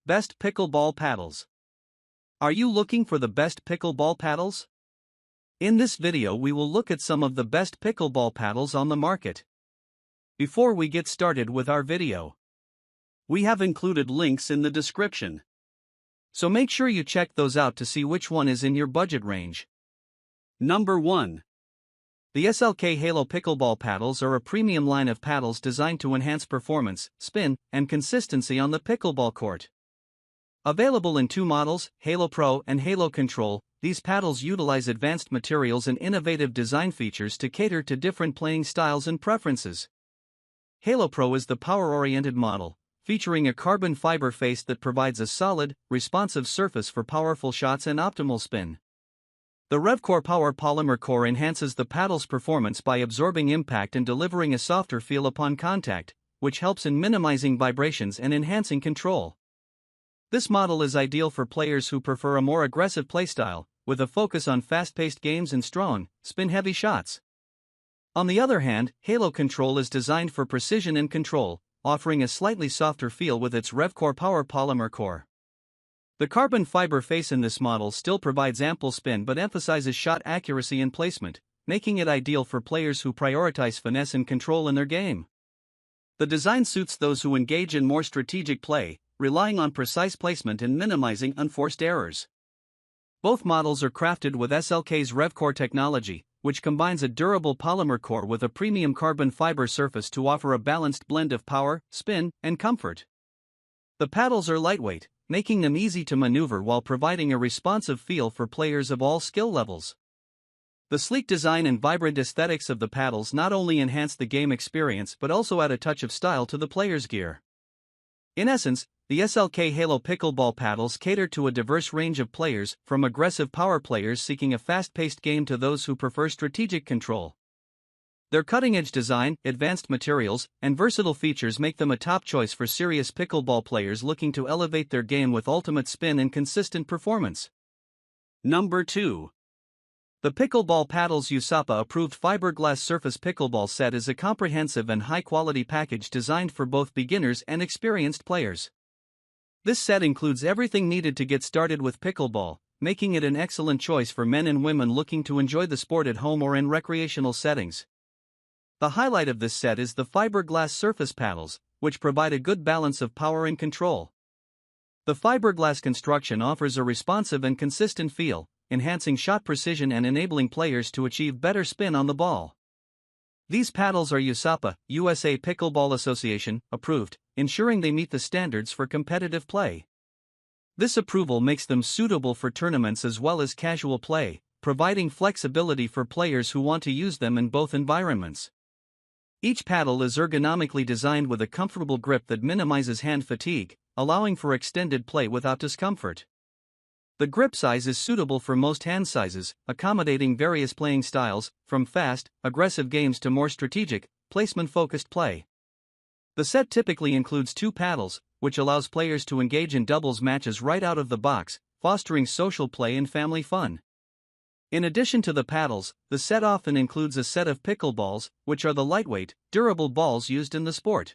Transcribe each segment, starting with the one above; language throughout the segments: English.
Best Pickleball Paddles. Are you looking for the best pickleball paddles? In this video we will look at some of the best pickleball paddles on the market. Before we get started with our video, we have included links in the description, so make sure you check those out to see which one is in your budget range. Number 1. The SLK Halo Pickleball Paddles are a premium line of paddles designed to enhance performance, spin, and consistency on the pickleball court. Available in two models, Halo Pro and Halo Control, these paddles utilize advanced materials and innovative design features to cater to different playing styles and preferences. Halo Pro is the power-oriented model, featuring a carbon fiber face that provides a solid, responsive surface for powerful shots and optimal spin. The RevCore Power Polymer Core enhances the paddle's performance by absorbing impact and delivering a softer feel upon contact, which helps in minimizing vibrations and enhancing control. This model is ideal for players who prefer a more aggressive playstyle, with a focus on fast-paced games and strong, spin-heavy shots. On the other hand, Halo Control is designed for precision and control, offering a slightly softer feel with its RevCore Power Polymer Core. The carbon fiber face in this model still provides ample spin but emphasizes shot accuracy and placement, making it ideal for players who prioritize finesse and control in their game. The design suits those who engage in more strategic play, relying on precise placement and minimizing unforced errors. Both models are crafted with SLK's RevCore technology, which combines a durable polymer core with a premium carbon fiber surface to offer a balanced blend of power, spin, and comfort. The paddles are lightweight, making them easy to maneuver while providing a responsive feel for players of all skill levels. The sleek design and vibrant aesthetics of the paddles not only enhance the game experience but also add a touch of style to the player's gear. In essence, the SLK Halo Pickleball paddles cater to a diverse range of players, from aggressive power players seeking a fast-paced game to those who prefer strategic control. Their cutting-edge design, advanced materials, and versatile features make them a top choice for serious pickleball players looking to elevate their game with ultimate spin and consistent performance. Number 2. The Pickleball Paddles USAPA approved Fiberglass Surface Pickleball Set is a comprehensive and high-quality package designed for both beginners and experienced players. This set includes everything needed to get started with pickleball, making it an excellent choice for men and women looking to enjoy the sport at home or in recreational settings. The highlight of this set is the Fiberglass Surface Paddles, which provide a good balance of power and control. The fiberglass construction offers a responsive and consistent feel, enhancing shot precision and enabling players to achieve better spin on the ball. These paddles are USAPA, USA Pickleball Association, approved, ensuring they meet the standards for competitive play. This approval makes them suitable for tournaments as well as casual play, providing flexibility for players who want to use them in both environments. Each paddle is ergonomically designed with a comfortable grip that minimizes hand fatigue, allowing for extended play without discomfort. The grip size is suitable for most hand sizes, accommodating various playing styles, from fast, aggressive games to more strategic, placement-focused play. The set typically includes two paddles, which allows players to engage in doubles matches right out of the box, fostering social play and family fun. In addition to the paddles, the set often includes a set of pickleballs, which are the lightweight, durable balls used in the sport.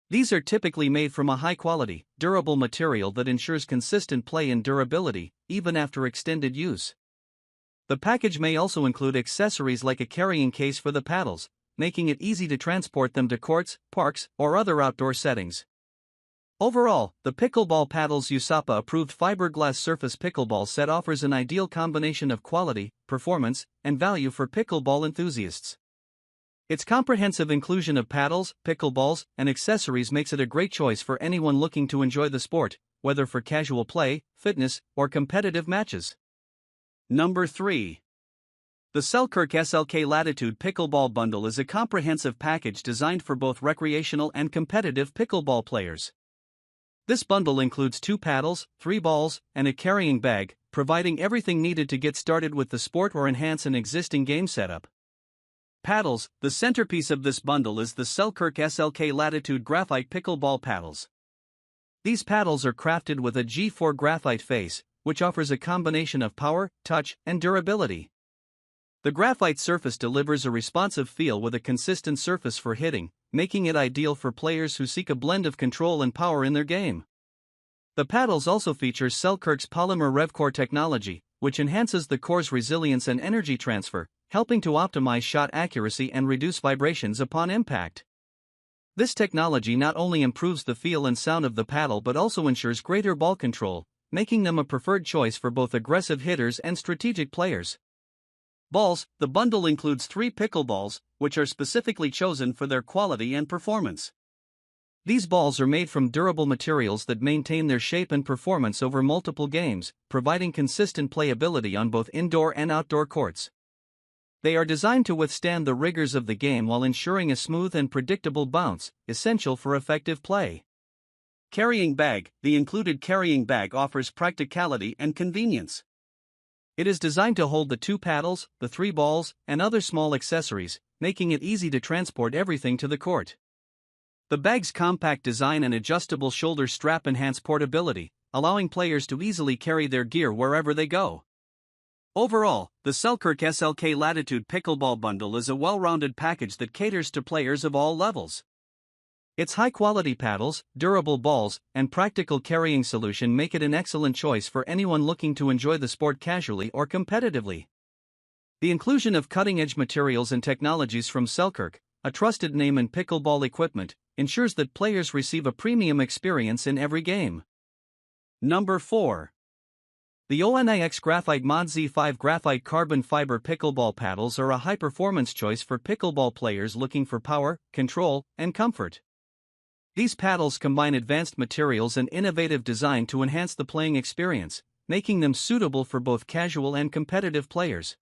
These are typically made from a high-quality, durable material that ensures consistent play and durability, even after extended use. The package may also include accessories like a carrying case for the paddles, making it easy to transport them to courts, parks, or other outdoor settings. Overall, the Pickleball Paddles USAPA approved Fiberglass Surface Pickleball Set offers an ideal combination of quality, performance, and value for pickleball enthusiasts. Its comprehensive inclusion of paddles, pickleballs, and accessories makes it a great choice for anyone looking to enjoy the sport, whether for casual play, fitness, or competitive matches. Number 3. The Selkirk SLK Latitude Pickleball Bundle is a comprehensive package designed for both recreational and competitive pickleball players. This bundle includes two paddles, 3 balls, and a carrying bag, providing everything needed to get started with the sport or enhance an existing game setup. Paddles. The centerpiece of this bundle is the Selkirk SLK Latitude Graphite Pickleball Paddles. These paddles are crafted with a G4 graphite face, which offers a combination of power, touch, and durability. The graphite surface delivers a responsive feel with a consistent surface for hitting, making it ideal for players who seek a blend of control and power in their game. The paddles also feature Selkirk's polymer RevCore technology, which enhances the core's resilience and energy transfer, helping to optimize shot accuracy and reduce vibrations upon impact. This technology not only improves the feel and sound of the paddle but also ensures greater ball control, making them a preferred choice for both aggressive hitters and strategic players. Balls: the bundle includes 3 pickleballs, which are specifically chosen for their quality and performance. These balls are made from durable materials that maintain their shape and performance over multiple games, providing consistent playability on both indoor and outdoor courts. They are designed to withstand the rigors of the game while ensuring a smooth and predictable bounce, essential for effective play. Carrying bag: the included carrying bag offers practicality and convenience. It is designed to hold the 2 paddles, the 3 balls, and other small accessories, making it easy to transport everything to the court. The bag's compact design and adjustable shoulder strap enhance portability, allowing players to easily carry their gear wherever they go. Overall, the Selkirk Latitude Pickleball Bundle is a well-rounded package that caters to players of all levels. Its high-quality paddles, durable balls, and practical carrying solution make it an excellent choice for anyone looking to enjoy the sport casually or competitively. The inclusion of cutting-edge materials and technologies from Selkirk, a trusted name in pickleball equipment, ensures that players receive a premium experience in every game. Number 4. The Onix Graphite Mod Z5 Graphite Carbon Fiber Pickleball Paddles are a high-performance choice for pickleball players looking for power, control, and comfort. These paddles combine advanced materials and innovative design to enhance the playing experience, making them suitable for both casual and competitive players.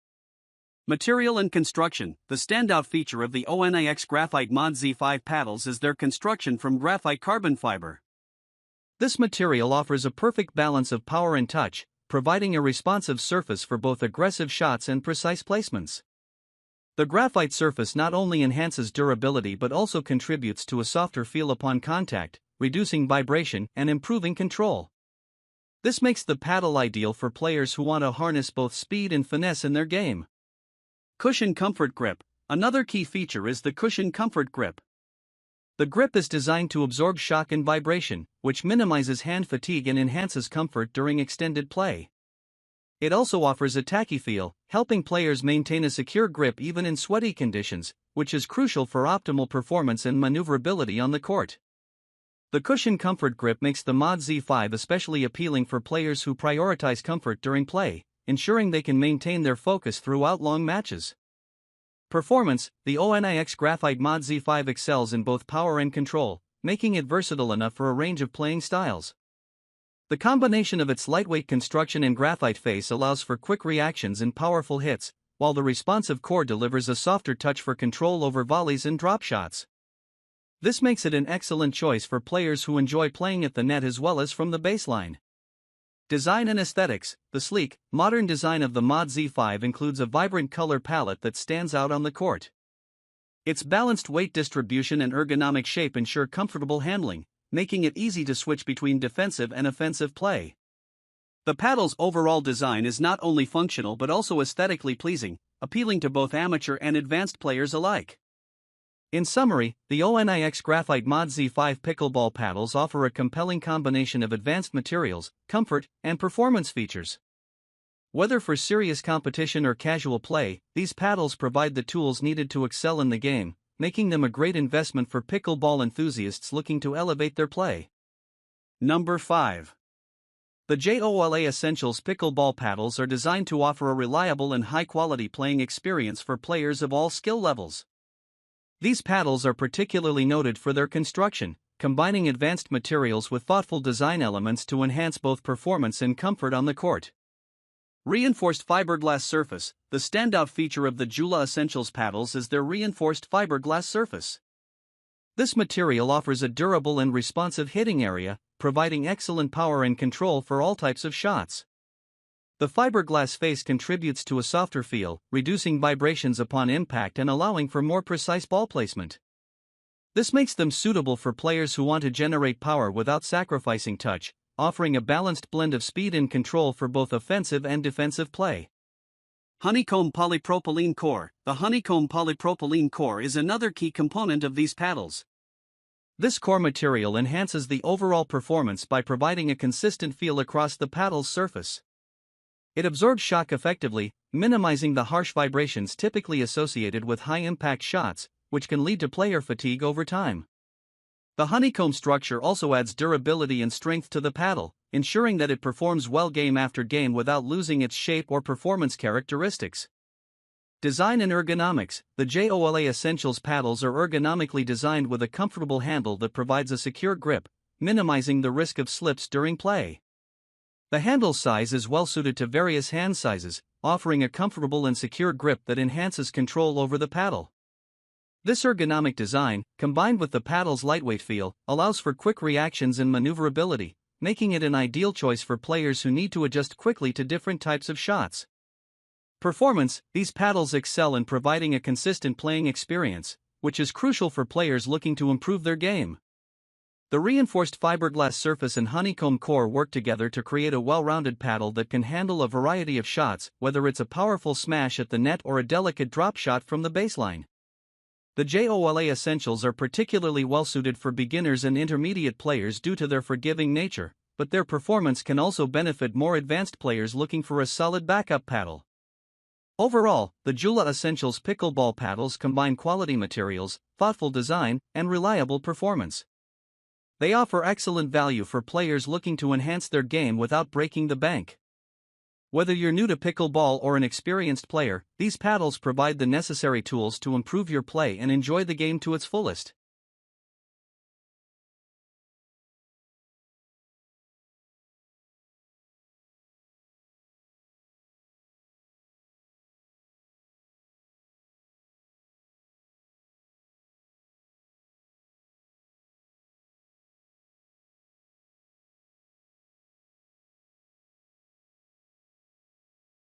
Material and construction: the standout feature of the Onix Graphite Mod Z5 paddles is their construction from graphite carbon fiber. This material offers a perfect balance of power and touch, providing a responsive surface for both aggressive shots and precise placements. The graphite surface not only enhances durability but also contributes to a softer feel upon contact, reducing vibration and improving control. This makes the paddle ideal for players who want to harness both speed and finesse in their game. Cushion Comfort Grip: another key feature is the Cushion Comfort Grip. The grip is designed to absorb shock and vibration, which minimizes hand fatigue and enhances comfort during extended play. It also offers a tacky feel, helping players maintain a secure grip even in sweaty conditions, which is crucial for optimal performance and maneuverability on the court. The Cushion Comfort Grip makes the Mod Z5 especially appealing for players who prioritize comfort during play, ensuring they can maintain their focus throughout long matches. Performance: the Onix Graphite Mod Z5 excels in both power and control, making it versatile enough for a range of playing styles. The combination of its lightweight construction and graphite face allows for quick reactions and powerful hits, while the responsive core delivers a softer touch for control over volleys and drop shots. This makes it an excellent choice for players who enjoy playing at the net as well as from the baseline. Design and aesthetics: the sleek, modern design of the Mod Z5 includes a vibrant color palette that stands out on the court. Its balanced weight distribution and ergonomic shape ensure comfortable handling, making it easy to switch between defensive and offensive play. The paddle's overall design is not only functional but also aesthetically pleasing, appealing to both amateur and advanced players alike. In summary, the Onix Graphite Mod Z5 pickleball paddles offer a compelling combination of advanced materials, comfort, and performance features. Whether for serious competition or casual play, these paddles provide the tools needed to excel in the game, making them a great investment for pickleball enthusiasts looking to elevate their play. Number 5. The Joola Essentials Pickleball Paddles are designed to offer a reliable and high-quality playing experience for players of all skill levels. These paddles are particularly noted for their construction, combining advanced materials with thoughtful design elements to enhance both performance and comfort on the court. Reinforced fiberglass surface: the standout feature of the Joola Essentials paddles is their reinforced fiberglass surface. This material offers a durable and responsive hitting area, providing excellent power and control for all types of shots. The fiberglass face contributes to a softer feel, reducing vibrations upon impact and allowing for more precise ball placement. This makes them suitable for players who want to generate power without sacrificing touch, offering a balanced blend of speed and control for both offensive and defensive play. Honeycomb Polypropylene Core: the honeycomb polypropylene core is another key component of these paddles. This core material enhances the overall performance by providing a consistent feel across the paddle's surface. It absorbs shock effectively, minimizing the harsh vibrations typically associated with high-impact shots, which can lead to player fatigue over time. The honeycomb structure also adds durability and strength to the paddle, ensuring that it performs well game after game without losing its shape or performance characteristics. Design and ergonomics. The Joola Essentials paddles are ergonomically designed with a comfortable handle that provides a secure grip, minimizing the risk of slips during play. The handle size is well suited to various hand sizes, offering a comfortable and secure grip that enhances control over the paddle. This ergonomic design, combined with the paddle's lightweight feel, allows for quick reactions and maneuverability, making it an ideal choice for players who need to adjust quickly to different types of shots. Performance. These paddles excel in providing a consistent playing experience, which is crucial for players looking to improve their game. The reinforced fiberglass surface and honeycomb core work together to create a well-rounded paddle that can handle a variety of shots, whether it's a powerful smash at the net or a delicate drop shot from the baseline. The Joola Essentials are particularly well-suited for beginners and intermediate players due to their forgiving nature, but their performance can also benefit more advanced players looking for a solid backup paddle. Overall, the Joola Essentials pickleball paddles combine quality materials, thoughtful design, and reliable performance. They offer excellent value for players looking to enhance their game without breaking the bank. Whether you're new to pickleball or an experienced player, these paddles provide the necessary tools to improve your play and enjoy the game to its fullest.